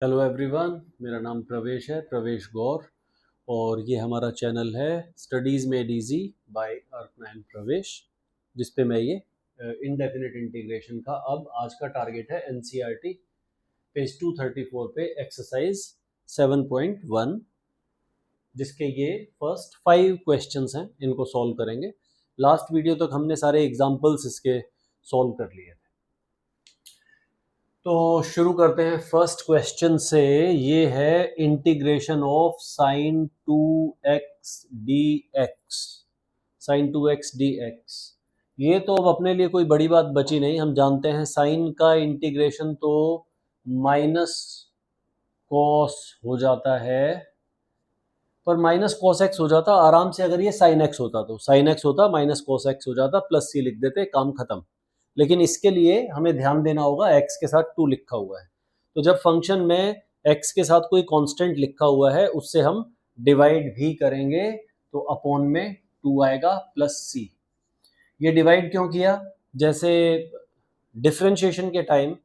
Hello everyone, मेरा नाम प्रवेश है, प्रवेश गौर। और ये हमारा चैनल है स्टडीज़ मेड इजी बाय अर्कमैन प्रवेश, जिस पे मैं ये इनडेफिनिट इंटीग्रेशन का अब आज का टारगेट है एनसीईआरटी पेज 234 पे एक्सरसाइज 7.1, जिसके ये फर्स्ट 5 क्वेश्चंस हैं, इनको सॉल्व करेंगे। लास्ट वीडियो तक हमने सारे एग्जाम्पल्स इसके सॉल्व कर लिए थे। तो शुरू करते हैं फर्स्ट क्वेश्चन से। ये है integration of sine 2x dx, sine 2x dx। ये तो अब अपने लिए कोई बड़ी बात बची नहीं, हम जानते हैं साइन का इंटीग्रेशन तो माइनस कॉस हो जाता है, पर माइनस कॉस एक्स हो जाता आराम से। अगर ये साइन एक्स होता तो साइन एक्स होता, माइनस कॉस एक्स हो जाता, प्लस सी लिख देते, काम खत्म। लेकिन इसके लिए हमें ध्यान देना होगा x के साथ 2 लिखा हुआ है, तो जब फंक्शन में x के साथ कोई कांस्टेंट लिखा हुआ है उससे हम डिवाइड भी करेंगे तो अपॉन में 2 आएगा प्लस सी। ये डिवाइड क्यों किया? जैसे डिफरेंशिएशन के टाइम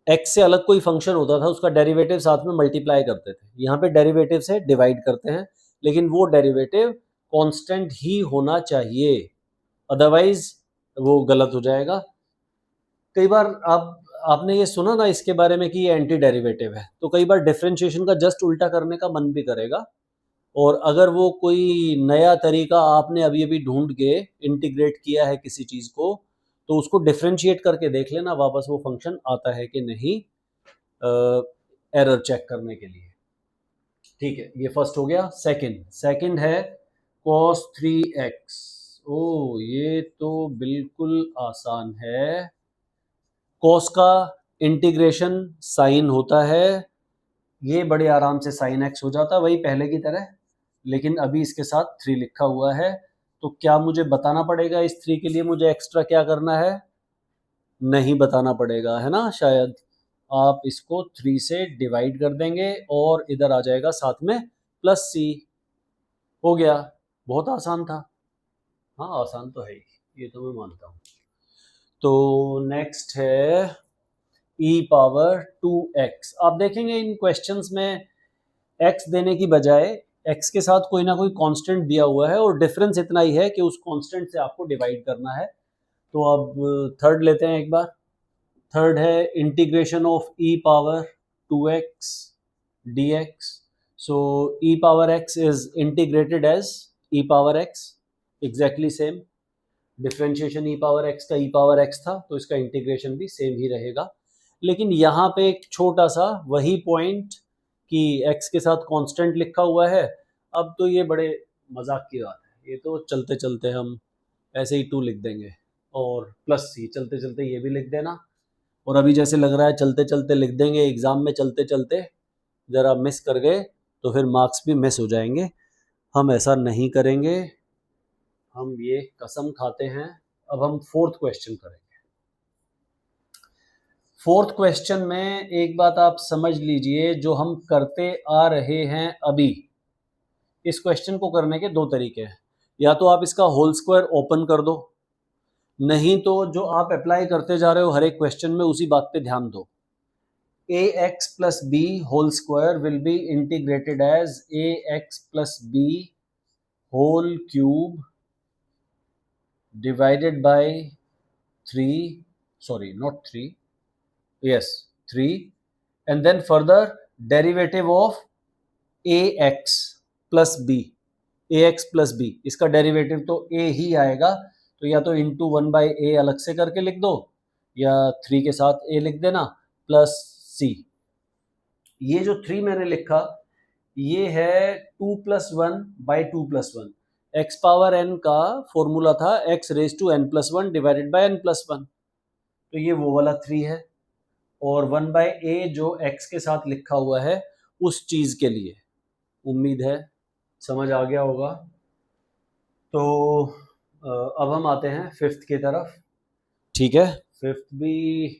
x से अलग कोई फंक्शन होता था, उसका डेरिवेटिव साथ में मल्टीप्लाई करते थे। यहाँ पे डेरिवेटिव से डिवाइड करते हैं, लेकिन वो डेरिवेटिव कांस्टेंट ही होना चाहिए, अदरवाइज वो गलत हो जाएगा। कई बार आपने ये सुना ना इसके बारे में कि ये एंटी डेरिवेटिव है, तो कई बार डिफरेंशिएशन का जस्ट उल्टा करने का मन भी करेगा। और अगर वो कोई नया तरीका आपने अभी अभी ढूंढ के इंटीग्रेट किया है किसी चीज को, तो उसको डिफरेंशिएट करके देख लेना वापस वो फंक्शन आता है कि नहीं, एरर चेक करने के लिए। ठीक है, ये फर्स्ट हो गया। सेकंड है cos 3x। ओ, ये तो बिल्कुल आसान है। cos का इंटीग्रेशन साइन होता है, ये बड़े आराम से साइन x हो जाता, वही पहले की तरह, लेकिन अभी इसके साथ 3 लिखा हुआ है। तो क्या मुझे बताना पड़ेगा इस 3 के लिए मुझे एक्स्ट्रा क्या करना है? नहीं बताना पड़ेगा, है ना? शायद आप इसको 3 से डिवाइड कर देंगे और इधर आ जाएगा साथ में प्लस सी। हो गया, बहुत आसान था। हाँ, आसान तो है ही, ये तो मैं मानता हूँ। तो नेक्स्ट है e पावर 2x। आप देखेंगे इन क्वेश्चंस में x देने की बजाय x के साथ कोई ना कोई कांस्टेंट दिया हुआ है, और डिफरेंस इतना ही है कि उस कांस्टेंट से आपको डिवाइड करना है। तो अब थर्ड लेते हैं एक बार। थर्ड है integration of e power 2x dx। So e power x is integrated as e power x, exactly same. Differentiation e power x का e पावर x था, तो इसका इंटीग्रेशन भी सेम ही रहेगा। लेकिन यहाँ पे एक छोटा सा वही पॉइंट कि x के साथ कांस्टेंट लिखा हुआ है। अब तो ये बड़े मजाक की बात है, ये तो चलते चलते हम ऐसे ही 2 लिख देंगे और प्लस सी, चलते चलते ये भी लिख देना। और अभी जैसे लग रहा है चलते चलते लिख देंगे, एग्जाम में चलते चलते जरा मिस कर गए तो फिर मार्क्स भी मिस हो जाएंगे। हम ऐसा नहीं करेंगे, हम ये कसम खाते हैं। अब हम फोर्थ क्वेश्चन करेंगे। फोर्थ क्वेश्चन में एक बात आप समझ लीजिए, जो हम करते आ रहे हैं अभी, इस क्वेश्चन को करने के 2 तरीके हैं। या तो आप इसका होल स्क्वायर ओपन कर दो, नहीं तो जो आप अप्लाई करते जा रहे हो हर एक क्वेश्चन में उसी बात पे ध्यान दो। ax plus b whole square will be integrated as ax plus b whole cube divided by 3, sorry not 3, yes 3, and then further derivative of ax plus b, ax plus b, इसका derivative तो a ही आएगा, तो या तो into 1/a अलग से करके लिख दो, या 3 के साथ a लिख देना प्लस c। ये जो 3 मैंने लिखा ये है 2 प्लस 1/2+1। एक्स पावर n का फॉर्मूला था x raise to n+1 divided by n+1, तो ये वो वाला 3 है। और 1/a जो x के साथ लिखा हुआ है उस चीज के लिए, उम्मीद है समझ आ गया होगा। तो अब हम आते हैं फिफ्थ की तरफ। ठीक है, फिफ्थ भी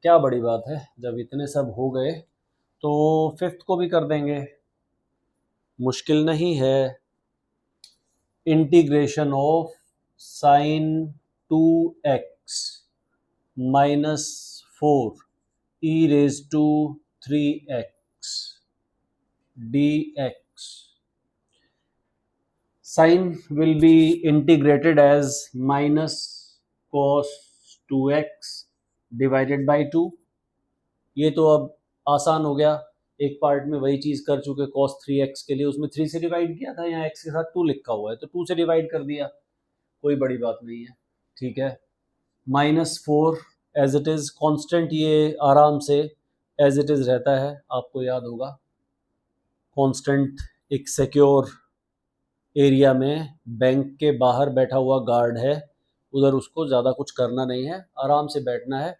क्या बड़ी बात है, जब इतने सब हो गए तो फिफ्थ को भी कर देंगे, मुश्किल नहीं है। Integration of sine 2x -4 e raise to 3x dx. Sine will be integrated as minus cos 2x divided by 2. ये तो अब आसान हो गया, एक पार्ट में वही चीज कर चुके, cos 3x के लिए उसमें 3 से डिवाइड किया था, यहाँ x के साथ 2 लिखा हुआ है तो 2 से डिवाइड कर दिया, कोई बड़ी बात नहीं है, ठीक है। -4 एज इट इज कांस्टेंट, ये आराम से एज इट इज रहता है, आपको याद होगा कांस्टेंट एक सिक्योर एरिया में बैंक के बाहर बैठा हुआ गार्ड है, उधर उसको ज़्यादा कुछ करना नहीं है, आराम से बैठना है,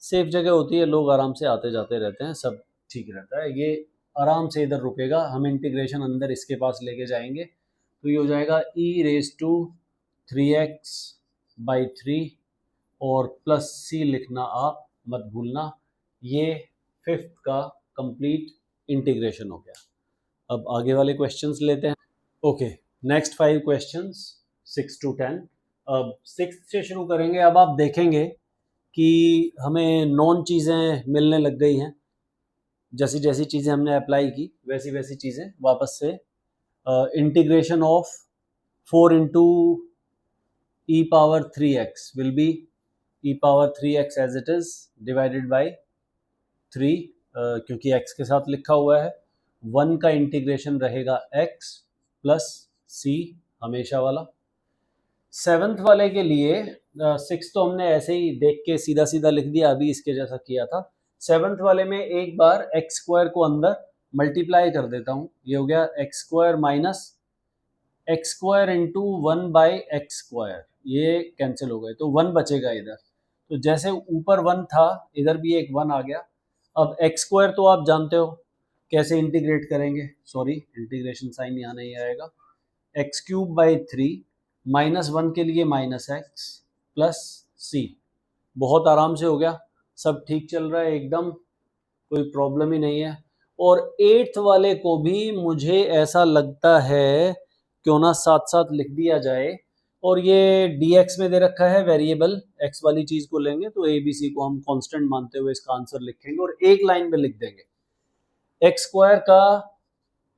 सेफ जगह होती है, लोग आराम से आते जाते रहते हैं, सब ठीक रहता है, ये आराम से इधर रुकेगा। हम इंटीग्रेशन अंदर इसके पास लेके जाएंगे तो ये हो जाएगा e⁻3x/3 और प्लस c लिखना आप मत भूलना। ये 5th का कंप्लीट इंटीग्रेशन हो गया। अब आगे वाले क्वेश्चंस लेते हैं। Okay, next 5 questions 6 to 10। अब 6 से शुरू करेंगे। अब आप देखेंगे कि हमें नॉन चीज़ें मिलने लग गई हैं, जैसी जैसी चीज़ें हमने अप्लाई की वैसी वैसी चीज़ें वापस से। Integration of 4 into e⁻3x will be e⁻3x as it is divided by 3, क्योंकि x के साथ लिखा हुआ है। 1 का इंटीग्रेशन रहेगा x प्लस c हमेशा वाला। 7th वाले के लिए 6 तो हमने ऐसे ही देख के सीधा सीधा लिख दिया, अभी इसके जैसा किया था। 7th वाले में एक बार x² को अंदर मल्टीप्लाई कर देता हूँ, ये हो गया x² minus x² into 1/x², ये कैंसिल हो गए तो 1 बचेगा इधर। तो जैसे ऊपर 1 था इधर भी एक 1 आ गया। अब x² तो आप जानते हो कैसे इंटीग्रेट करेंगे, सॉरी इंटीग्रेशन साइन यहाँ नहीं आएगा, x³/3 -1 के लिए -x प्लस c। बहुत आराम से हो गया, सब ठीक चल रहा है एकदम, कोई प्रॉब्लम ही नहीं है। और 8th वाले को भी मुझे ऐसा लगता है क्यों ना साथ साथ लिख दिया जाए, और ये dx में दे रखा है वेरिएबल, x वाली चीज को लेंगे तो abc को हम कांस्टेंट मानते हुए इसका आंसर लिखेंगे और एक लाइन में लिख देंगे। x² का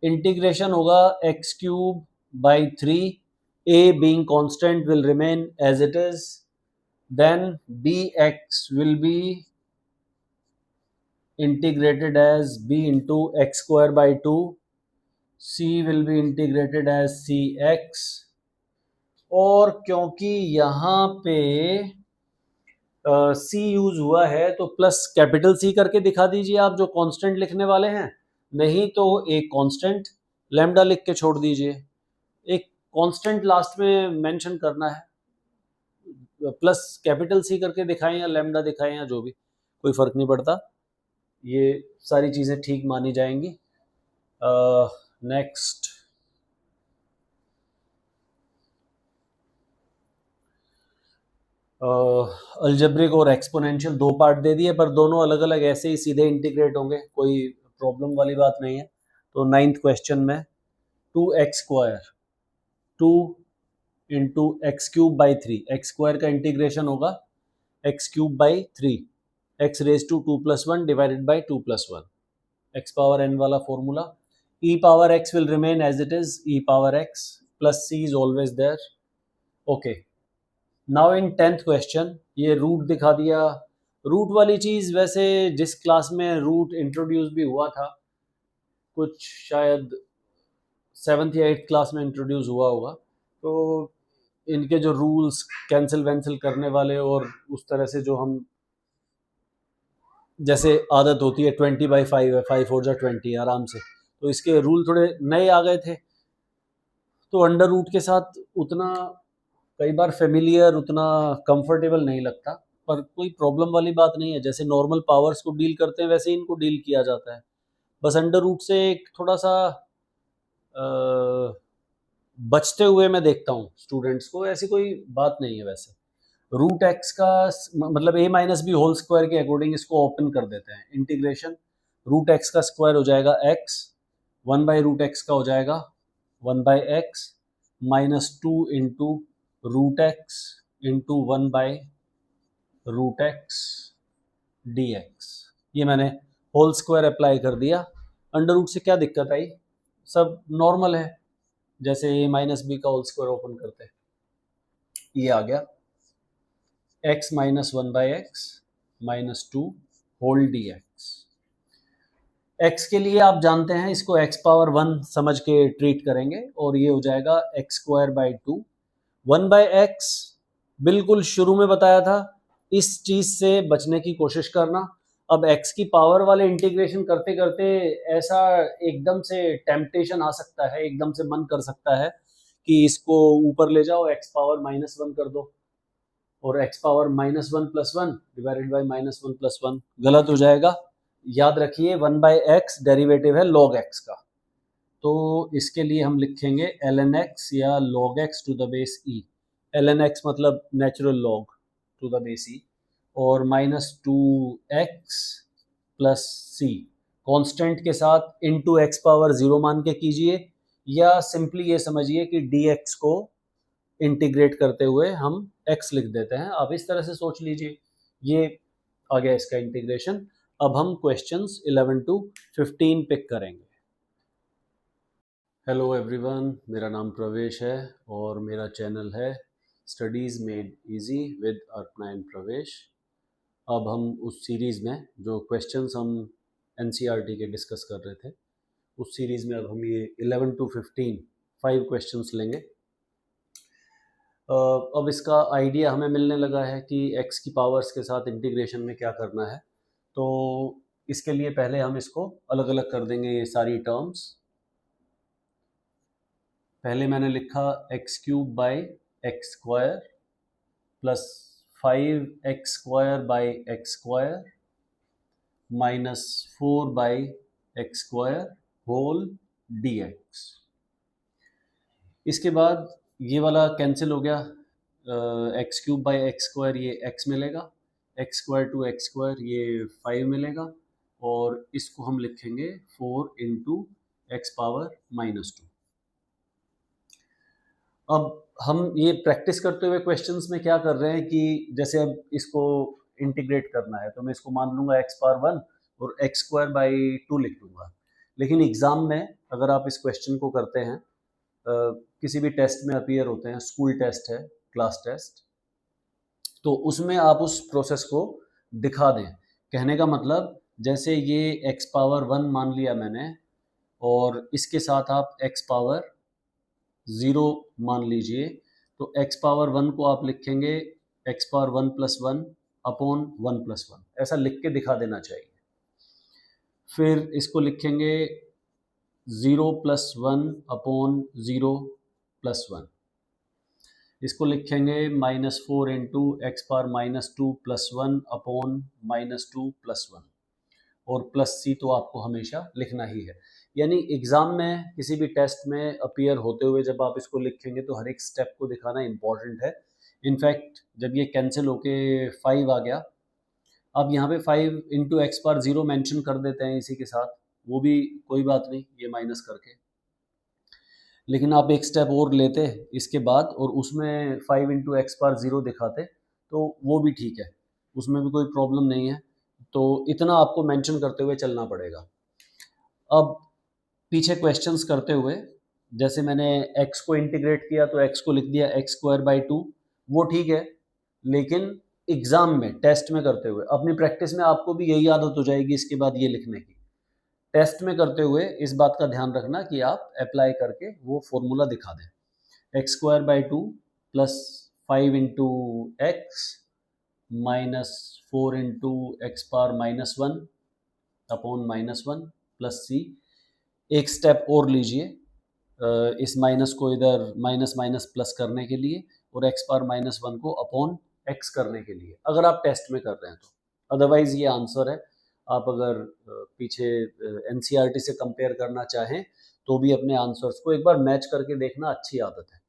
इंटीग्रेशन होगा x³/3, a being constant will remain as it is, then bx will be integrated as b into x²/2, c will be integrated as cx, और क्योंकि यहाँ पे c यूज हुआ है तो प्लस कैपिटल C करके दिखा दीजिए आप जो कांस्टेंट लिखने वाले हैं, नहीं तो एक कांस्टेंट लैम्डा लिख के छोड़ दीजिए, एक कांस्टेंट लास्ट में मेंशन करना है, प्लस कैपिटल C करके दिखाएं या लैम्डा दिखाएं या जो भी, कोई फर्क नहीं पड़ता, ये सारी चीज़ें ठीक मानी जाएंगी। नेक्स्ट अलजेब्रिक और एक्सपोनेंशियल 2 पार्ट दे दिए, पर दोनों अलग अलग ऐसे ही सीधे इंटीग्रेट होंगे, कोई प्रॉब्लम वाली बात नहीं है। तो 9th क्वेश्चन में 2x², 2 इंटू x³/3, x² का इंटीग्रेशन होगा x³/3, x⁻²+1 divided by 2+1, x⁻n वाला formula. e⁻x will remain as it is, e⁻x plus c is always there. Okay. Now in 10th question ये रूट दिखा दिया। Root वाली चीज़ वैसे जिस क्लास में रूट इंट्रोड्यूस भी हुआ था, कुछ शायद 7th या 8th क्लास में इंट्रोड्यूस हुआ होगा, तो इनके जो रूल्स कैंसिल वैंसिल करने वाले और उस तरह से जो हम जैसे आदत होती है 20/5 है, 5 4 जा 20 आराम से, तो इसके रूल थोड़े नए आ गए थे, तो अंडर रूट के साथ उतना कई बार फेमिलियर, उतना कंफर्टेबल नहीं लगता, पर कोई प्रॉब्लम वाली बात नहीं है, जैसे नॉर्मल पावर्स को डील करते हैं वैसे ही इनको डील किया जाता है। बस अंडर रूट से एक थोड़ा सा बचते हुए मैं देखता हूँ स्टूडेंट्स को, ऐसी कोई बात नहीं है। वैसे रूट एक्स का मतलब a-b होल स्क्वायर के अकॉर्डिंग इसको ओपन कर देते हैं, इंटीग्रेशन रूट एक्स का स्क्वायर हो जाएगा x, 1/√x का हो जाएगा 1/x -2 into √x into 1/√x dx। ये मैंने होल स्क्वायर अप्लाई कर दिया, अंडर रूट से क्या दिक्कत आई, सब नॉर्मल है, जैसे a माइनस बी का होल स्क्वायर ओपन करते हैं, ये आ गया x minus one by x minus two whole d x. x के लिए आप जानते हैं इसको x पावर वन समझ के ट्रीट करेंगे और ये हो जाएगा x square by to. One by x बिल्कुल शुरू में बताया था, इस चीज से बचने की कोशिश करना। अब x की पावर वाले इंटीग्रेशन करते करते ऐसा एकदम से टेम्पटेशन आ सकता है, एकदम से मन कर सकता है कि इसको ऊपर ले जाओ, x पावर माइनस वन कर दो और x power minus one plus one divided by minus one plus one, गलत हो जाएगा। याद रखिए वन बाई एक्स डेरिवेटिव है log x का, तो इसके लिए हम लिखेंगे ln x या log x to the base e। ln x मतलब natural log to the base e और minus two x plus c constant के साथ इनटू एक्स पावर जीरो मान के कीजिए, या सिंपली ये समझिए कि dx को इंटीग्रेट करते हुए हम x लिख देते हैं। आप इस तरह से सोच लीजिए, ये आ गया इसका इंटीग्रेशन। अब हम क्वेश्चंस 11 टू 15 पिक करेंगे। हेलो एवरीवन, मेरा नाम प्रवेश है और मेरा चैनल है studies made easy with Arpana and प्रवेश। अब हम उस सीरीज़ में जो क्वेश्चंस हम एनसीईआरटी के डिस्कस कर रहे थे, उस सीरीज़ में अब हम ये 11 टू 15 5 क्वेश्चंस लेंगे। अब इसका आइडिया हमें मिलने लगा है कि x की पावर्स के साथ इंटीग्रेशन में क्या करना है, तो इसके लिए पहले हम इसको अलग अलग कर देंगे ये सारी टर्म्स। पहले मैंने लिखा x cube by x square plus 5x square by x square minus 4 by x square whole d x. इसके बाद ये वाला कैंसिल हो गया, x cube by x square ये x मिलेगा, x square to x square ये 5 मिलेगा और इसको हम लिखेंगे 4 into x power minus two. अब हम ये प्रैक्टिस करते हुए क्वेश्चंस में क्या कर रहे हैं कि जैसे अब इसको इंटीग्रेट करना है तो मैं इसको मान लूँगा एक्स पावर वन और एक्स स्क्वायर बाई टू लिख लूँगा। लेकिन एग्ज़ाम में अगर आप इस क्वेश्चन को करते हैं, किसी भी टेस्ट में अपीयर होते हैं, स्कूल टेस्ट है, क्लास टेस्ट, तो उसमें आप उस प्रोसेस को दिखा दें। कहने का मतलब जैसे ये एक्स पावर वन मान लिया मैंने और इसके साथ आप एक्स पावर ज़ीरो मान लीजिए, तो एक्स पावर वन को आप लिखेंगे x power one plus one upon one plus one, ऐसा लिख के दिखा देना चाहिए। फिर इसको लिखेंगे zero plus one upon zero plus one, इसको लिखेंगे minus four into x power minus two plus one upon minus two plus one, और प्लस सी तो आपको हमेशा लिखना ही है। यानी एग्ज़ाम में किसी भी टेस्ट में अपीयर होते हुए जब आप इसको लिखेंगे तो हर एक स्टेप को दिखाना इम्पॉर्टेंट है। इनफैक्ट जब ये कैंसिल होके 5 आ गया, अब यहाँ पे 5 into x power zero mention कर देते हैं इसी के साथ, वो भी कोई बात नहीं, ये माइनस करके। लेकिन आप एक स्टेप और लेते इसके बाद और उसमें 5 इंटू एक्स पावर ज़ीरो दिखाते तो वो भी ठीक है, उसमें भी कोई प्रॉब्लम नहीं है। तो इतना आपको मेंशन करते हुए चलना पड़ेगा। अब पीछे क्वेश्चंस करते हुए जैसे मैंने x को इंटीग्रेट किया तो x को लिख दिया एक्स स्क्वायर बाई टू, वो ठीक है, लेकिन एग्जाम में टेस्ट में करते हुए अपनी प्रैक्टिस में आपको भी यही आदत हो जाएगी इसके बाद ये लिखने की। टेस्ट में करते हुए इस बात का ध्यान रखना कि आप अप्लाई करके वो फॉर्मूला दिखा दें। X square by two plus 5 into x minus 4 into x power minus one upon minus one plus c. एक स्टेप और लीजिए, इस माइनस को इधर माइनस माइनस प्लस करने के लिए और एक्स पावर माइनस वन को अपॉन एक्स करने के लिए, अगर आप टेस्ट में कर रहे हैं तो। अदरवाइज ये आंसर है। आप अगर पीछे एनसीईआरटी से कंपेयर करना चाहें तो भी अपने आंसर्स को एक बार मैच करके देखना अच्छी आदत है।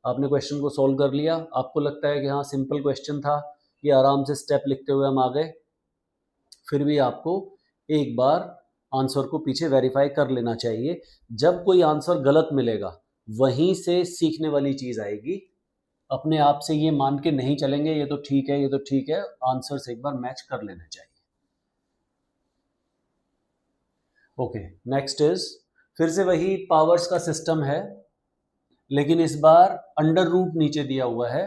आपने क्वेश्चन को सॉल्व कर लिया, आपको लगता है कि हाँ सिंपल क्वेश्चन था, ये आराम से स्टेप लिखते हुए हम आ गए, फिर भी आपको एक बार आंसर को पीछे वेरीफाई कर लेना चाहिए। जब कोई आंसर गलत मिलेगा वहीं से सीखने वाली चीज़ आएगी। अपने आप से ये मान के नहीं चलेंगे ये तो ठीक है, ये तो ठीक है, आंसर से एक बार मैच कर लेना चाहिए। ओके, नेक्स्ट इज फिर से वही पावर्स का सिस्टम है, लेकिन इस बार अंडर रूट नीचे दिया हुआ है।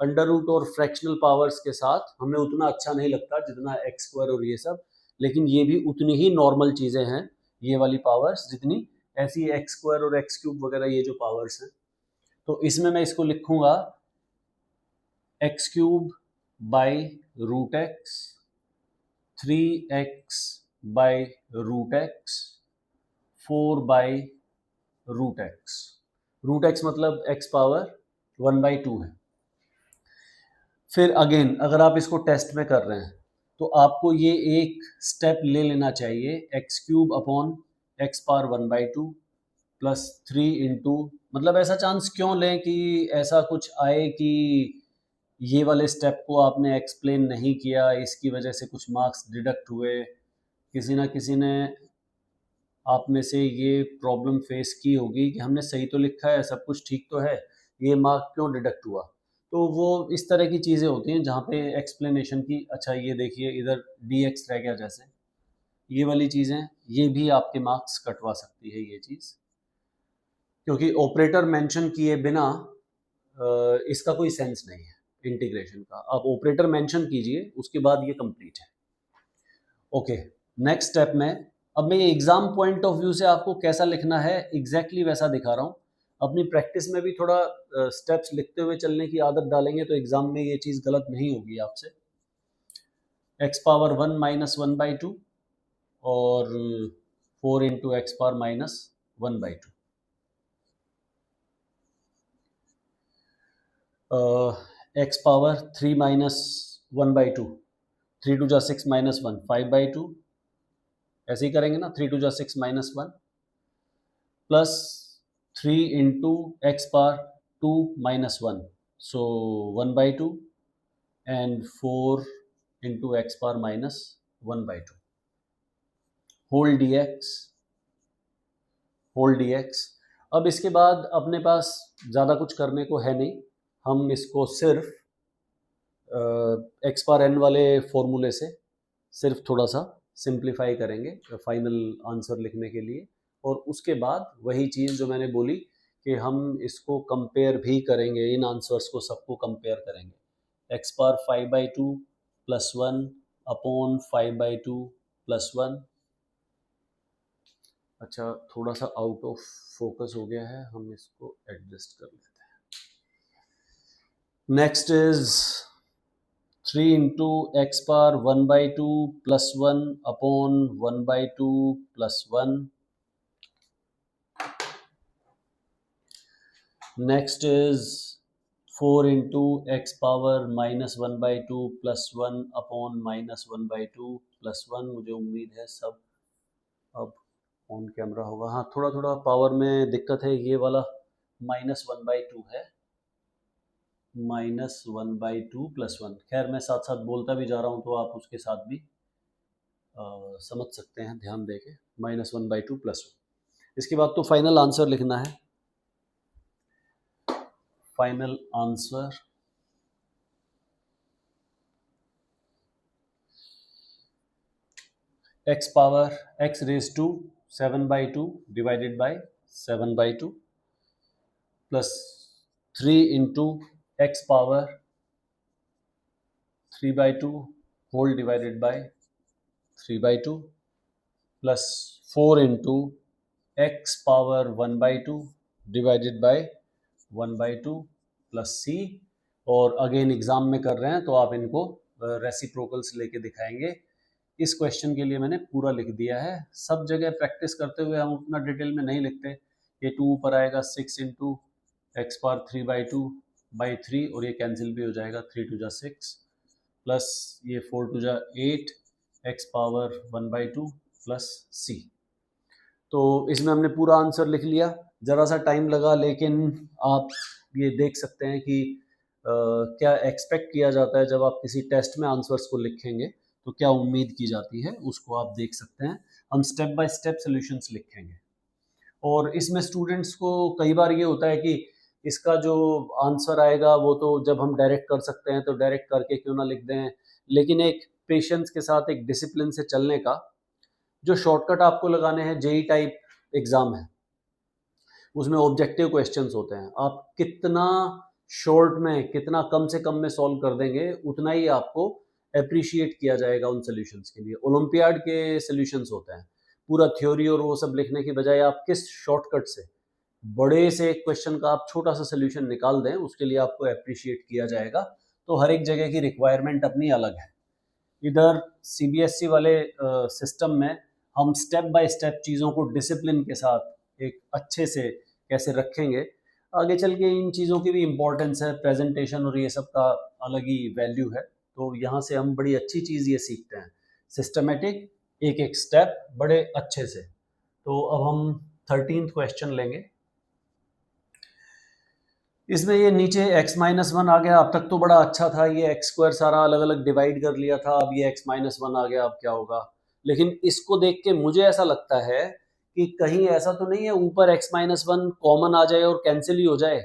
अंडर रूट और फ्रैक्शनल पावर्स के साथ हमें उतना अच्छा नहीं लगता जितना एक्स स्क्वायर और ये सब, लेकिन ये भी उतनी ही नॉर्मल चीज़ें हैं ये वाली पावर्स जितनी ऐसी एक्स स्क्वायर और एक्स क्यूब वगैरह ये जो पावर्स हैं। तो इसमें मैं इसको लिखूंगा x cube by root x, 3x by root x, 4 by root x. Root x मतलब x पावर 1/2 है। फिर अगेन अगर आप इसको टेस्ट में कर रहे हैं तो आपको ये एक स्टेप ले लेना चाहिए, x cube upon x power 1/2 plus 3 into, मतलब ऐसा चांस क्यों लें कि ऐसा कुछ आए कि ये वाले स्टेप को आपने एक्सप्लेन नहीं किया, इसकी वजह से कुछ मार्क्स डिडक्ट हुए। किसी ना किसी ने आप में से ये प्रॉब्लम फेस की होगी कि हमने सही तो लिखा है, सब कुछ ठीक तो है, ये मार्क क्यों डिडक्ट हुआ। तो वो इस तरह की चीज़ें होती हैं जहाँ पे एक्सप्लेनेशन की, अच्छा ये देखिए इधर dx रह गया, जैसे ये वाली चीज़ें, ये भी आपके मार्क्स कटवा सकती है ये चीज़, क्योंकि ऑपरेटर मेंशन किए बिना इसका कोई सेंस नहीं है इंटीग्रेशन का। आप ऑपरेटर मेंशन कीजिए, उसके बाद ये कंप्लीट है। ओके, नेक्स्ट स्टेप में अब मैं ये एग्जाम पॉइंट ऑफ व्यू से आपको कैसा लिखना है एग्जैक्टली वैसा दिखा रहा हूँ। अपनी प्रैक्टिस में भी थोड़ा स्टेप्स लिखते हुए चलने की आदत डालेंगे तो एग्जाम में ये चीज़ गलत नहीं होगी आपसे। एक्स पावर 1 माइनस 1/2 और 4 into x power minus 1/2। X power 3 minus 1/2, 3 2 जा 6 माइनस 1, 5/2। ऐसे ही करेंगे ना, 3 2 जा 6 minus 1 plus 3 into x power 2 minus 1, so 1/2 and 4 into x power minus 1/2 whole dx। अब इसके बाद अपने पास ज़्यादा कुछ करने को है नहीं, हम इसको सिर्फ एक्स पावर एन वाले फॉर्मूले से सिर्फ थोड़ा सा सिंप्लीफाई करेंगे फाइनल आंसर लिखने के लिए। और उसके बाद वही चीज़ जो मैंने बोली कि हम इसको कंपेयर भी करेंगे, इन आंसर्स को सबको कंपेयर करेंगे। X power 5/2 plus 1 upon 5/2 plus 1। अच्छा, थोड़ा सा आउट ऑफ फोकस हो गया है, हम इसको एडजस्ट कर लेते हैं। Next is 3 into x power 1/2 plus 1 upon 1/2 plus 1। Next is 4 into x power minus 1/2 plus 1 upon minus 1/2 plus 1। मुझे उम्मीद है सब अब ऑन कैमरा होगा। हाँ, थोड़ा थोड़ा पावर में दिक्कत है, ये वाला माइनस 1/2 है, माइनस 1/2 प्लस 1। खैर मैं साथ साथ बोलता भी जा रहा हूँ तो आप उसके साथ भी समझ सकते हैं ध्यान देके, माइनस 1/2 प्लस 1। इसके बाद तो फाइनल आंसर लिखना है। Final answer x power x raise to 7/2 divided by 7/2 plus 3 into x power 3/2 whole divided by 3/2 plus 4 into x power 1/2 divided by 1/2 plus c. और अगेन एग्जाम में कर रहे हैं तो आप इनको रेसिप्रोकल्स लेके दिखाएंगे। इस क्वेश्चन के लिए मैंने पूरा लिख दिया है। सब जगह प्रैक्टिस करते हुए हम उतना डिटेल में नहीं लिखते। ये 2 ऊपर आएगा, 6 इंटू एक्स पावर 3/2/3 और ये कैंसिल भी हो जाएगा, 3 2 जा 6 प्लस ये 4 2 जा 8 एक्स पावर 1/2 प्लस सी। तो इसमें हमने पूरा आंसर लिख लिया, ज़रा सा टाइम लगा, लेकिन आप ये देख सकते हैं कि क्या एक्सपेक्ट किया जाता है जब आप किसी टेस्ट में आंसर्स को लिखेंगे, तो क्या उम्मीद की जाती है उसको आप देख सकते हैं। हम स्टेप बाय स्टेप सॉल्यूशंस लिखेंगे। और इसमें स्टूडेंट्स को कई बार ये होता है कि इसका जो आंसर आएगा वो तो जब हम डायरेक्ट कर सकते हैं तो डायरेक्ट करके क्यों ना लिख दें, लेकिन एक पेशेंस के साथ, एक डिसिप्लिन से चलने का जो शॉर्टकट आपको लगाने हैं, जेई टाइप एग्जाम है उसमें ऑब्जेक्टिव क्वेश्चंस होते हैं, आप कितना शॉर्ट में, कितना कम से कम में सॉल्व कर देंगे, उतना ही आपको अप्रिशिएट किया जाएगा उन सॉल्यूशंस के लिए। ओलंपियाड के सॉल्यूशंस होते हैं, पूरा थ्योरी और वो सब लिखने की बजाय आप किस शॉर्टकट से बड़े से एक क्वेश्चन का आप छोटा सा सोल्यूशन निकाल दें, उसके लिए आपको अप्रिशिएट किया जाएगा। तो हर एक जगह की रिक्वायरमेंट अपनी अलग है। इधर सीबीएसई वाले सिस्टम में हम स्टेप बाय स्टेप चीज़ों को डिसिप्लिन के साथ एक अच्छे से कैसे रखेंगे, आगे चल के इन चीज़ों की भी इम्पोर्टेंस है, प्रेजेंटेशन और ये सब का अलग ही वैल्यू है। तो यहाँ से हम बड़ी अच्छी चीज़ ये सीखते हैं, सिस्टमेटिक, एक एक स्टेप बड़े अच्छे से। तो अब हम 13th क्वेश्चन लेंगे। इसमें ये नीचे x-1 आ गया, अब तक तो बड़ा अच्छा था, ये x स्क्वायर सारा अलग अलग डिवाइड कर लिया था, अब ये x-1 आ गया, अब क्या होगा। लेकिन इसको देख के मुझे ऐसा लगता है कि कहीं ऐसा तो नहीं है ऊपर x-1 कॉमन आ जाए और कैंसिल ही हो जाए।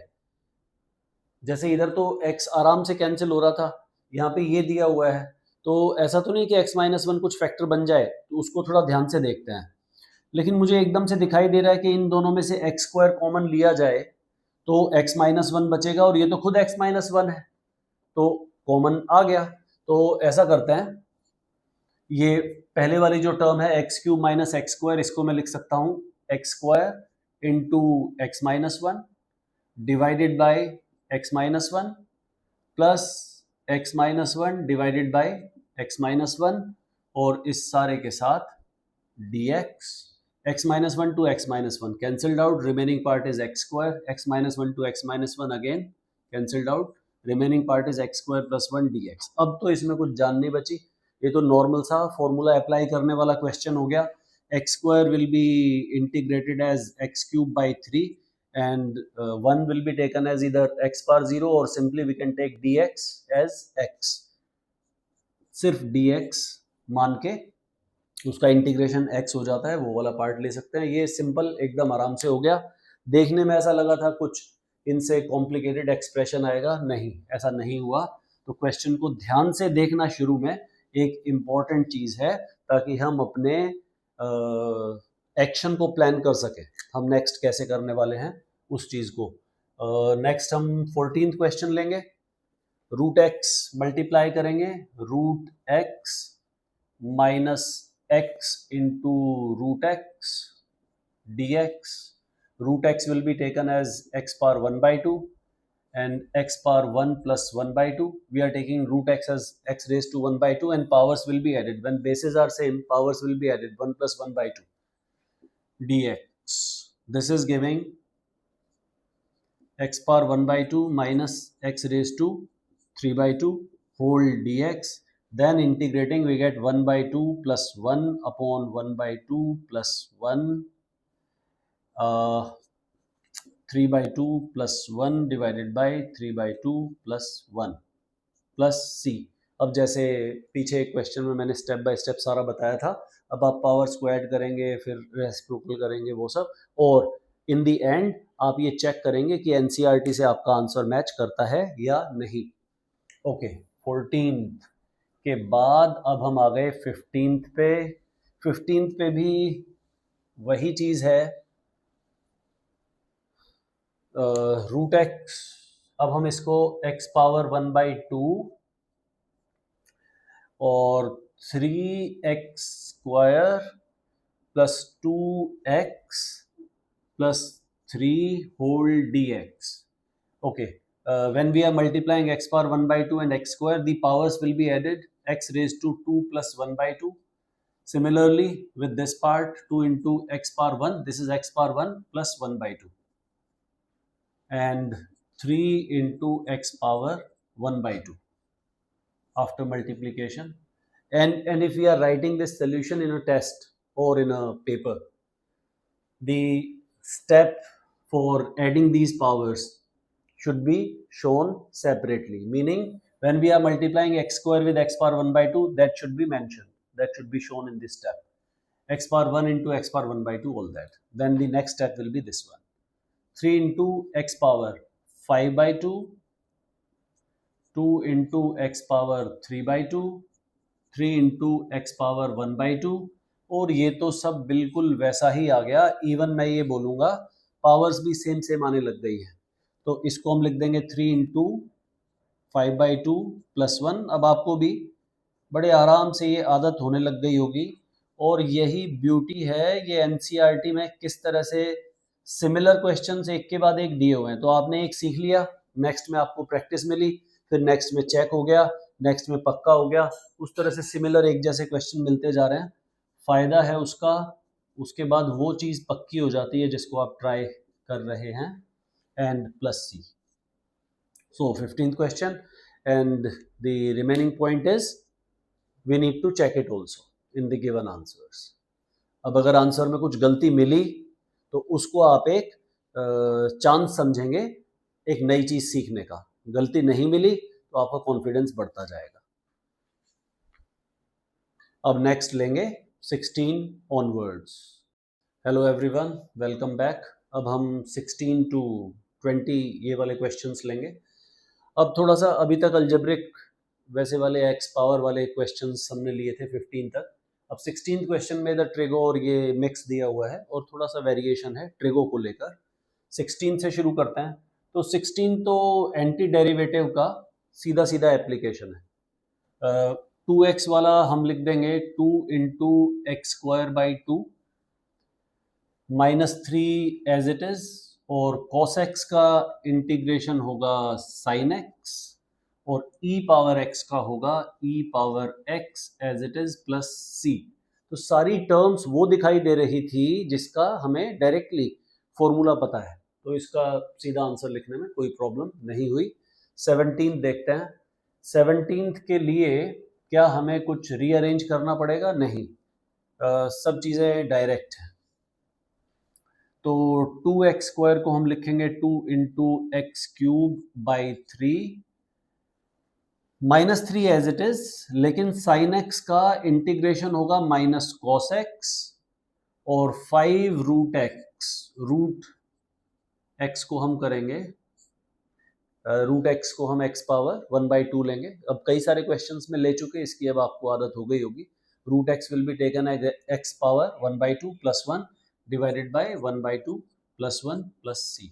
जैसे इधर तो x आराम से कैंसिल हो रहा था, यहाँ पे ये दिया हुआ है, तो ऐसा तो नहीं कि x-1 कुछ फैक्टर बन जाए, तो उसको थोड़ा ध्यान से देखते हैं। लेकिन मुझे एकदम से दिखाई दे रहा है कि इन दोनों में से x स्क्वायर कॉमन लिया जाए तो x-1 बचेगा, और ये तो खुद x-1 है, तो कॉमन आ गया। तो ऐसा करते हैं, ये पहले वाली जो टर्म है x³ माइनस एक्स स्क्वायर, इसको मैं लिख सकता हूँ x square into x-1 divided by x-1 plus x-1 divided by x-1 और इस सारे के साथ dx। x-1 to x-1 cancelled out, remaining part is x square, x-1 to x-1 again cancelled out, remaining part is x square plus 1 dx। अब तो इसमें कुछ जान नहीं बची, ये तो नॉर्मल सा फॉर्मूला अप्लाई करने वाला क्वेश्चन हो गया। x square will be integrated as x cube by 3 and 1 will be taken as either x bar 0 or simply we can take dx as x, सिर्फ dx मान के उसका इंटीग्रेशन x हो जाता है, वो वाला पार्ट ले सकते हैं। ये सिंपल एकदम आराम से हो गया। देखने में ऐसा लगा था कुछ इनसे कॉम्प्लिकेटेड एक्सप्रेशन आएगा, नहीं, ऐसा नहीं हुआ। तो क्वेश्चन को ध्यान से देखना शुरू में एक इम्पॉर्टेंट चीज़ है, ताकि हम अपने एक्शन को प्लान कर सकें, हम नेक्स्ट कैसे करने वाले हैं उस चीज़ को। नेक्स्ट हम 14th क्वेश्चन लेंगे। रूट एक्स मल्टीप्लाई करेंगे, root x minus x into root x dx. Root x will be taken as x power 1 by 2 and x power 1 plus 1 by 2. We are taking root x as x raised to 1 by 2 and powers will be added. When bases are same, powers will be added, 1 plus 1 by 2 dx. This is giving x power 1 by 2 minus x raised to 3 by 2 whole dx. Then integrating we get 1 by 2 plus 1 upon 1 by 2 plus 1, 3 by 2 plus 1 divided by 3 by 2 plus 1 plus c। अब जैसे पीछे question में मैंने step by step सारा बताया था, अब आप पावर्स को ऐड करेंगे, फिर रेसिप्रोकल करेंगे, वो सब, और इन दी एंड आप ये चेक करेंगे कि एनसीईआरटी से आपका आंसर मैच करता है या नहीं। ओके, 14th के बाद अब हम आ गए 15th पे। 15th पे भी वही चीज़ है, रूट एक्स। अब हम इसको x पावर 1 बाई 2 और 3x square plus 2x plus 3 whole dx. Okay, when we are multiplying x power 1 by 2 and x square, the powers will be added, x raised to 2 plus 1 by 2. Similarly, with this part, 2 into x power 1, this is x power 1 plus 1 by 2. And 3 into x power 1 by 2 after multiplication. And if we are writing this solution in a test or in a paper, the step for adding these powers should be shown separately, meaning when we are multiplying x square with x power 1 by 2, that should be mentioned, that should be shown in this step, x power 1 into x power 1 by 2, all that. Then the next step will be this one, 3 into x power 5 by 2, 2 into x power 3 by 2, 3 into x power 1 by 2, और ये तो सब बिल्कुल वैसा ही आ गया। Even मैं ये बोलूँगा पावर्स भी सेम सेम आने लग गई है। तो इसको हम लिख देंगे 3 इंटू 5/2 प्लस 1। अब आपको भी बड़े आराम से ये आदत होने लग गई होगी, और यही ब्यूटी है ये एनसीईआरटी में, किस तरह से सिमिलर क्वेश्चंस एक के बाद एक दिए हुए हैं। तो आपने एक सीख लिया, नेक्स्ट में आपको प्रैक्टिस मिली, फिर नेक्स्ट में चेक हो गया, नेक्स्ट में पक्का हो गया। उस तरह से सिमिलर एक जैसे क्वेश्चन मिलते जा रहे हैं। फ़ायदा है उसका, उसके बाद वो चीज़ पक्की हो जाती है जिसको आप ट्राई कर रहे हैं। And plus c. So 15th question, and the remaining point is we need to check it also in the given answers. अब अगर आंसर में कुछ गलती मिली तो उसको आप एक चांस समझेंगे एक नई चीज सीखने का। गलती नहीं मिली तो आपका कॉन्फिडेंस बढ़ता जाएगा। अब नेक्स्ट लेंगे 16 onwards. Hello everyone, welcome back. अब हम 16 to 20 ये वाले क्वेश्चंस लेंगे। अब थोड़ा सा, अभी तक अलजेब्रिक वैसे वाले एक्स पावर वाले क्वेश्चंस हमने लिए थे 15 तक। अब 16 क्वेश्चन में इधर ट्रिगो और ये मिक्स दिया हुआ है और थोड़ा सा वेरिएशन है ट्रिगो को लेकर। 16 से शुरू करते हैं। तो 16 तो एंटी डेरिवेटिव का सीधा सीधा एप्लीकेशन है। 2x वाला हम लिख देंगे 2 into x square by 2 -3 as it is, और cos x का इंटीग्रेशन होगा sin x, और e पावर x का होगा e power x as it is plus c। तो सारी टर्म्स वो दिखाई दे रही थी जिसका हमें डायरेक्टली फॉर्मूला पता है, तो इसका सीधा आंसर लिखने में कोई प्रॉब्लम नहीं हुई। 17 देखते हैं। 17 के लिए क्या हमें कुछ रीअरेंज करना पड़ेगा? नहीं, सब चीज़ें डायरेक्ट हैं। तो 2x स्क्वायर को हम लिखेंगे 2 into x cube by 3 -3 as it is, लेकिन साइन x का इंटीग्रेशन होगा माइनस कॉस x, और 5 रूट x को हम करेंगे, रूट x को हम x पावर 1/2 लेंगे। अब कई सारे क्वेश्चंस में ले चुके, इसकी अब आपको आदत हो गई होगी। Root x will be taken as x power 1/2 plus 1 divided by 1/2 plus 1 plus c.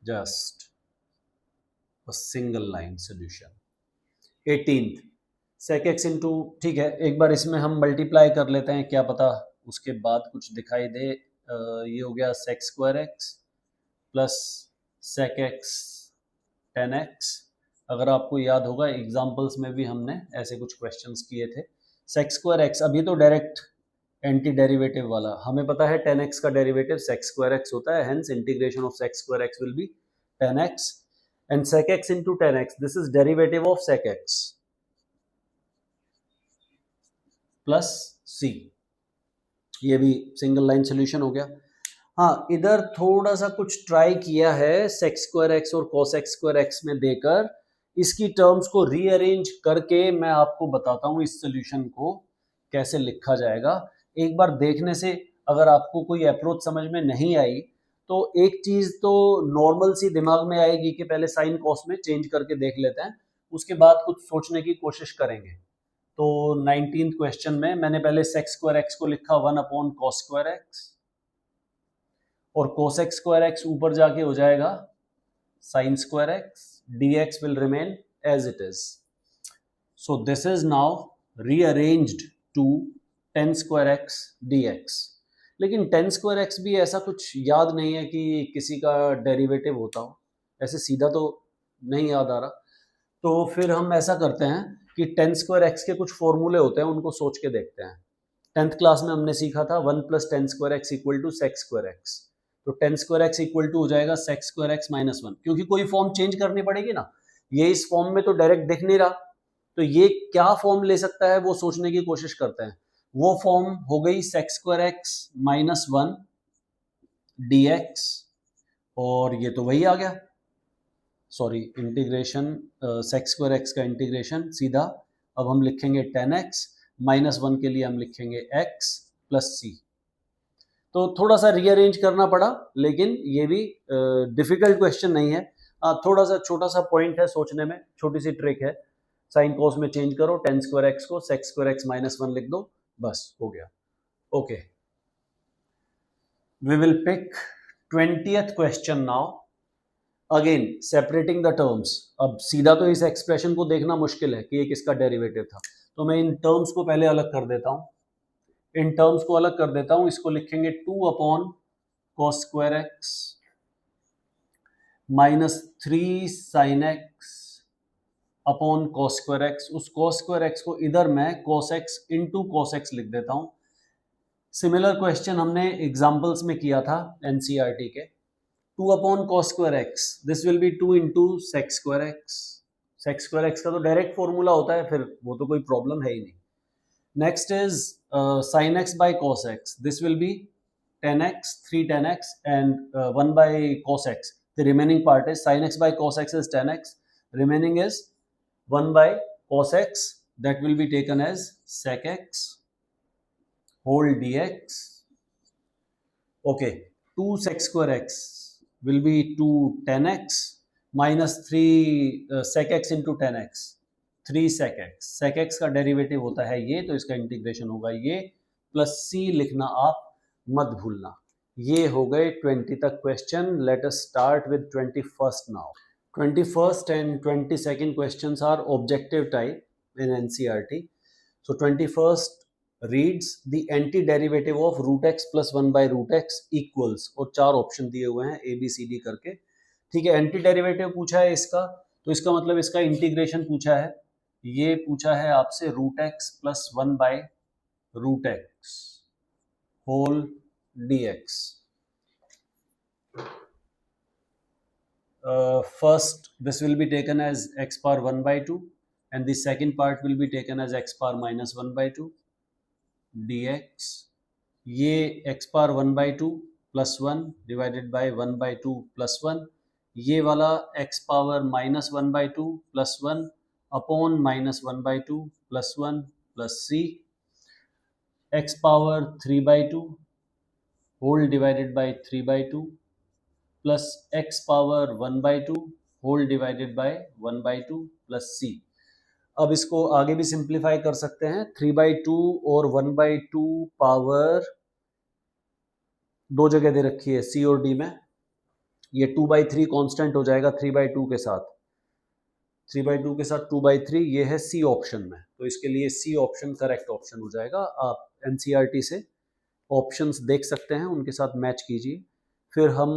Just a single line solution. 18th sec x into, ठीक है, एक बार इसमें हम मल्टीप्लाई कर लेते हैं, क्या पता उसके बाद कुछ दिखाई दे। ये हो गया sec square x plus sec x tan x। अगर आपको याद होगा एग्जाम्पल्स में भी हमने ऐसे कुछ क्वेश्चंस किए थे। sec square x, अभी तो डायरेक्ट एंटी डेरिवेटिव वाला हमें पता है, tan x का डेरिवेटिव sec square x होता है, hence integration of sec square x will B tan x, and sec x into tan x, this is derivative of sec x plus c। ये भी single line solution हो गया। हाँ, इधर थोड़ा सा कुछ ट्राई किया है sec square x और cos x square x में देकर, इसकी टर्म्स को रीअरेंज करके मैं आपको बताता हूँ इस सोल्यूशन को कैसे लिखा जाएगा। एक बार देखने से अगर आपको कोई अप्रोच समझ में नहीं आई तो एक चीज तो नॉर्मल सी दिमाग में आएगी कि पहले साइन कॉस में चेंज करके देख लेते हैं, उसके बाद कुछ सोचने की कोशिश करेंगे। तो 19th क्वेश्चन में मैंने पहले sec square x को लिखा 1/cos square x, और cos x square x ऊपर जाके हो जाएगा sin square x, dx will remain as it is. So this is now rearranged to tan square x dx। लेकिन tan square x भी ऐसा कुछ याद नहीं है कि किसी का डेरिवेटिव होता हो, ऐसे सीधा तो नहीं याद आ रहा। तो फिर हम ऐसा करते हैं कि tan square x के कुछ फॉर्मूले होते हैं, उनको सोच के देखते हैं। 10th क्लास में हमने सीखा था 1 + tan square x equal to sec square x। तो tan square x equal to हो जाएगा sec square x माइनस 1, क्योंकि कोई फॉर्म चेंज करनी पड़ेगी ना, ये इस फॉर्म में तो डायरेक्ट दिख नहीं रहा, तो ये क्या फॉर्म ले सकता है वो सोचने की कोशिश करते हैं। वो फॉर्म हो गई sec square x minus 1 dx, और ये तो वही आ गया, sorry integration sec square x का इंटीग्रेशन सीधा। अब हम लिखेंगे tan x, माइनस 1 के लिए हम लिखेंगे x प्लस c। तो थोड़ा सा रीअरेंज करना पड़ा, लेकिन ये भी डिफिकल्ट क्वेश्चन नहीं है। थोड़ा सा छोटा सा पॉइंट है सोचने में, छोटी सी ट्रिक है। साइन कोस में चेंज करो, tan square x को sec square x माइनस 1 लिख दो, बस हो गया। Okay, we will pick 20th question now. Again separating the terms. अब सीधा तो इस एक्सप्रेशन को देखना मुश्किल है कि ये किसका डेरिवेटिव था, तो मैं इन टर्म्स को पहले अलग कर देता हूं। इन टर्म्स को अलग कर देता हूं, इसको लिखेंगे 2 upon cos square x minus 3 sine x upon cos square x. उस cos स्क्वायर एक्स को इधर मैं cos x into cos x लिख देता हूं। सिमिलर क्वेश्चन हमने एग्जाम्पल्स में किया था एनसीईआरटी के। 2 upon cos square x, this will be 2 into sec square x. Sec square x का तो डायरेक्ट फॉर्मूला होता है, फिर वो तो कोई प्रॉब्लम है ही नहीं। Next is sin x by cos x, this will be 10x, 3 10x and 1 by cos x. The remaining part is sin x by cos x is 10x, remaining is 1 by cos x, that will be taken as sec x whole dx. Okay, 2 sec square x will be 2 10x minus 3 sec x into 10x, 3 sec x। sec x का derivative होता है ये, तो इसका integration होगा ये, plus c लिखना आप मत भूलना। ये हो गए 20 तक question. Let us start with 21st now. 21st and 22nd questions are objective type in NCERT. So 21st reads the antiderivative of root x plus 1 by root x equals, और 4 option दिए हुए हैं ए बी सी डी करके। ठीक है, anti derivative पूछा है इसका, तो इसका मतलब इसका इंटीग्रेशन पूछा है। ये पूछा है आपसे root x plus 1 by root x whole dx. First this will be taken as x power 1 by 2 and the second part will be taken as x power minus 1 by 2 dx. ये x power 1 by 2 plus 1 divided by 1 by 2 plus 1, ये वाला x power minus 1 by 2 plus 1 upon minus 1 by 2 plus 1 plus c, x power 3 by 2 whole divided by 3 by 2 plus x power 1 by 2 whole divided by 1 by 2 plus c। अब इसको आगे भी simplify कर सकते हैं। 3 by 2 और 1 by 2 पावर दो जगह दे रखी है c और d में। ये 2 by 3 कांस्टेंट हो जाएगा 3 by 2 के साथ, 3 by 2 के साथ 2 by 3, ये है c ऑप्शन में, तो इसके लिए c ऑप्शन करेक्ट ऑप्शन हो जाएगा। आप एनसीईआरटी से ऑप्शंस देख सकते हैं, उनके साथ मैच कीजिए। फिर हम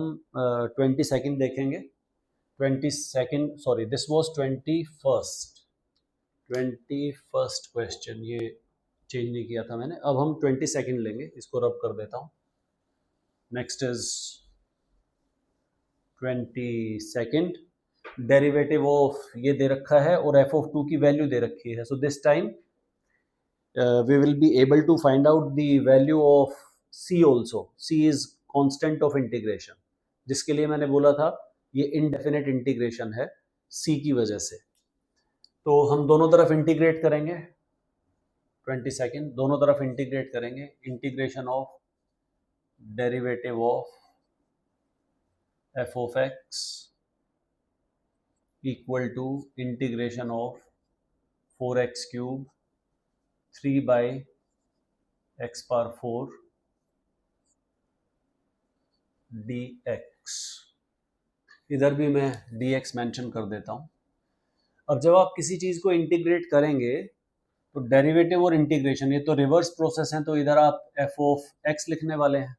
22nd देखेंगे। 22nd, sorry this was 21st question, ये चेंज नहीं किया था मैंने। अब हम 22nd लेंगे, इसको रब कर देता हूँ। Next is 22nd, derivative of ये दे रखा है और f of 2 की वैल्यू दे रखी है। So this time we will be able to find out the value of c also. c is constant of integration, जिसके लिए मैंने बोला था ये इनडेफिनेट इंटीग्रेशन है c की वजह से। तो हम दोनों तरफ इंटीग्रेट करेंगे। 22nd दोनों तरफ इंटीग्रेट करेंगे। Integration of derivative of f of x equal to integration of 4x cube 3 by x power 4 dx। इधर भी मैं dx मेंशन कर देता हूं। अब जब आप किसी चीज को इंटीग्रेट करेंगे तो डेरिवेटिव और इंटीग्रेशन ये तो रिवर्स प्रोसेस है, तो इधर आप f ऑफ x लिखने वाले हैं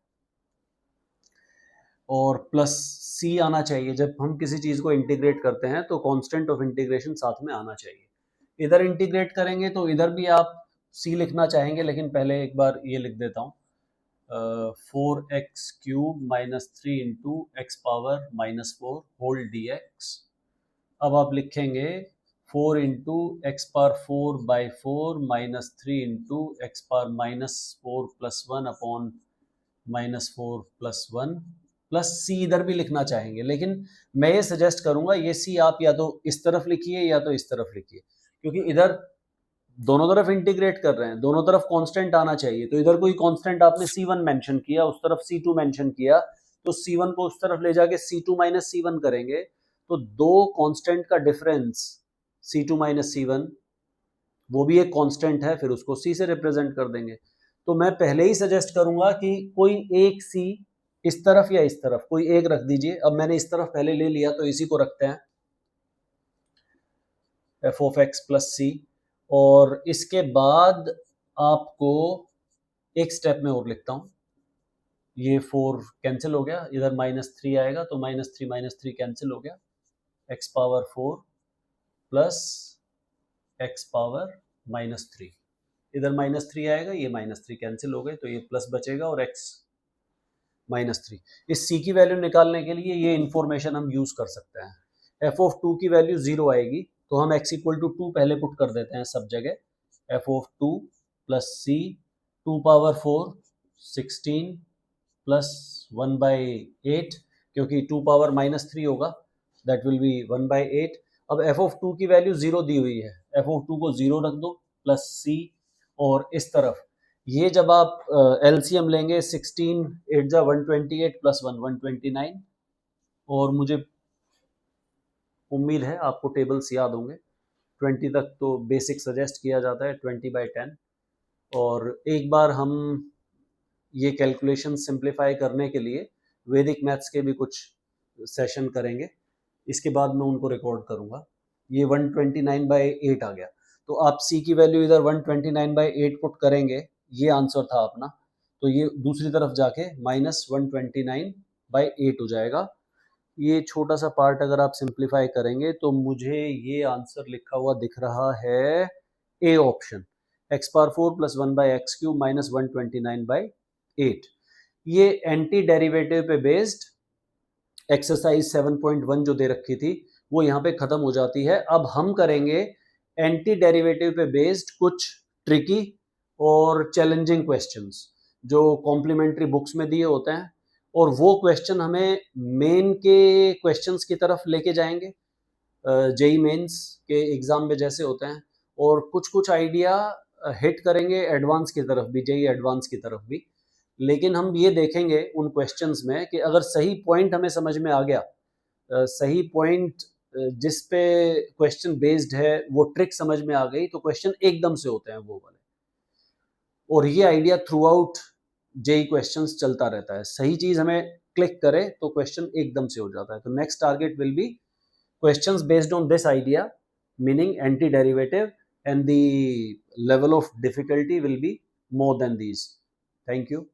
और प्लस c आना चाहिए। जब हम किसी चीज को इंटीग्रेट करते हैं तो कांस्टेंट ऑफ इंटीग्रेशन साथ में आना चाहिए। इधर इंटीग्रेट करेंगे तो इधर भी आप c लिखना चाहेंगे, लेकिन पहले एक बार ये लिख देता हूं 4x cube minus 3 into x power minus 4 whole dx। अब आप लिखेंगे 4 into x power 4 by 4 minus 3 into x power minus 4 plus 1 upon minus 4 plus 1 plus c इधर भी लिखना चाहेंगे, लेकिन मैं ये सजेस्ट करूंगा ये c आप या तो इस तरफ लिखिए या तो इस तरफ लिखिए, क्योंकि इधर दोनों तरफ इंटीग्रेट कर रहे हैं, दोनों तरफ कांस्टेंट आना चाहिए। तो इधर कोई कांस्टेंट आपने c1 मेंशन किया, उस तरफ c2 मेंशन किया, तो c1 को उस तरफ ले जाके c2 माइनस c1 करेंगे तो दो कांस्टेंट का डिफरेंस c2 माइनस c1 वो भी एक कांस्टेंट है, फिर उसको c से रिप्रेजेंट कर देंगे। तो मैं पहले ही सजेस्ट करूंगा कि कोई एक सी इस तरफ या इस तरफ कोई एक रख दीजिए। अब मैंने इस तरफ पहले ले लिया तो इसी को रखते हैं, F of x plus c. और इसके बाद आपको एक स्टेप में और लिखता हूं, ये 4 कैंसिल हो गया, इधर -3 आएगा तो -3 कैंसिल हो गया, x power 4 plus x power -3, इधर -3 आएगा, ये -3 कैंसिल हो गए तो ये प्लस बचेगा और x -3। इस c की वैल्यू निकालने के लिए ये इंफॉर्मेशन हम यूज कर सकते हैं। f ऑफ 2 की वैल्यू 0 आएगी तो हम x इक्वल टू 2 पहले पुट कर देते हैं सब जगह, f of 2 plus c 2 power 4 16 plus 1/8, क्योंकि 2 पावर -3 होगा दैट विल बी 1/8। अब f ऑफ 2 की वैल्यू 0 दी हुई है, f ऑफ 2 को 0 रख दो प्लस c, और इस तरफ ये जब आप एलसीएम लेंगे 16 8 जा 128 प्लस 1 129, और मुझे उम्मीद है आपको टेबल्स याद होंगे, 20 तक तो बेसिक सजेस्ट किया जाता है 20/10। और एक बार हम ये कैलकुलेशन सिंप्लीफाई करने के लिए वैदिक मैथ्स के भी कुछ सेशन करेंगे, इसके बाद मैं उनको रिकॉर्ड करूंगा। ये 129/8 आ गया, तो आप c की वैल्यू इधर 129/8 पुट करेंगे, ये आंसर था अपना, तो ये दूसरी तरफ जाके -129/8 हो जाएगा। ये छोटा सा पार्ट अगर आप सिंप्लीफाई करेंगे तो मुझे ये आंसर लिखा हुआ दिख रहा है A option, x power 4 plus 1/x³ -129/8। ये एंटी डेरिवेटिव पे बेस्ड एक्सरसाइज 7.1 जो दे रखी थी वो यहाँ पे खत्म हो जाती है। अब हम करेंगे एंटी डेरिवेटिव पे बेस्ड कुछ ट्रिकी और चैलेंजिंग क्वेश्चंस जो कॉम्प्लीमेंट्री बुक्स में दिए होते हैं, और वो क्वेश्चन हमें मेन के क्वेश्चंस की तरफ लेके जाएंगे, जेई मेंस के एग्जाम में जैसे होते हैं, और कुछ कुछ आइडिया हिट करेंगे एडवांस की तरफ भी, जेई एडवांस की तरफ भी। लेकिन हम ये देखेंगे उन क्वेश्चंस में कि अगर सही पॉइंट हमें समझ में आ गया, सही पॉइंट जिस पे क्वेश्चन बेस्ड है वो ट्रिक समझ में आ गई, तो क्वेश्चन एकदम से होते हैं वो वाले। और ये idea throughout JEE questions चलता रहता है, सही चीज हमें क्लिक करे तो क्वेश्चन एकदम से हो जाता है। तो next target will be questions based on this idea, meaning anti derivative, and the level of difficulty will be more than these. Thank you.